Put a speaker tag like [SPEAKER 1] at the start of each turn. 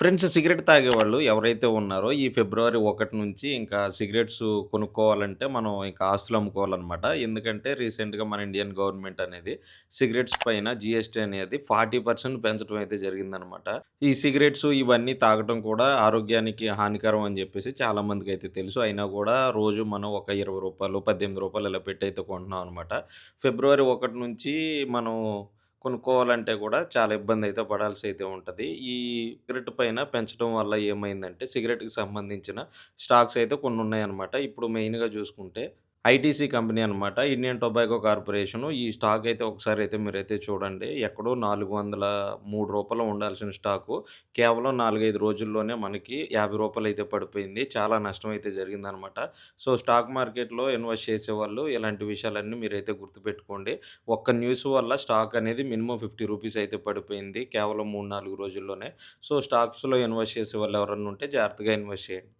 [SPEAKER 1] Friends cigarette తాగేవాళ్ళు ఎవరైతే ఉన్నారో, ఈ ఫిబ్రవరి 1 నుంచి ఇంకా సిగరెట్స్ కొనుక్కోవాలంటే, మనం ఇంకా ఆస్తులు అమ్ముకోవాలనమాట. ఎందుకంటే, రీసెంట్‌గా మన ఇండియన్ గవర్నమెంట్ అనేది సిగరెట్స్ పైన జీఎస్టీ అనేది 40% పెంచడం అయితే జరిగిందనమాట. ఈ సిగరెట్స్ ఇవన్నీ తాగటం కూడా ఆరోగ్యానికి హానికరం అని జెప్పేసి చాలామందికైతే తెలుసు. అయినా గూడా రోజు మనం ఒక రూ. 20, రూ. 18 ఇలా పెట్టయితే కొంటున్నాం అనమాట. ఫిబ్రవరి 1 నుంచి మనం కొనుక్కోవాలంటే కూడా చాలా ఇబ్బందయితే పడాల్సయితే ఉంటది. ఈ సిగరెట్ పైన పెంచడం వల్ల ఏమైందంటే, సిగరెట్‌కి సంబంధించిన స్టాక్స్ అయితే కొన్నున్నాయన్నమాట. ఇప్పుడు మెయిన్‌గా జూసుకుంటే ఐటీసీ కంపెనీ అనమాట. Indian tobacco corporation. ఈ స్టాక్ అయితే ఒకసారైతే మీరైతే చూడండి. ఎక్కడో రూ. 403 ఉండాల్సిన స్టాకు కేవలం 4, 5 రోజుల్లోనే మనకి రూ. 50 అయితే పడిపోయింది. చాలా నష్టమైతే జరిగిందనమాట. సో, స్టాక్ మార్కెట్‌లో ఇన్వెస్ట్ చేసేవాళ్ళు ఇలాంటి విషయాలన్నీ మీరైతే గుర్తుపెట్టుకోండి. ఒక్క న్యూస్ వల్ల స్టాక్ అనేది మినిమమ్ రూ. 50 అయితే పడిపోయింది. కేవలం 3, 4 రోజుల్లోనే. సో, స్టాక్స్‌లో ఇన్వెస్ట్ చేసేవాళ్ళు ఎవరన్నా ఉంటే జాగ్రత్తగా ఇన్వెస్ట్ చేయండి.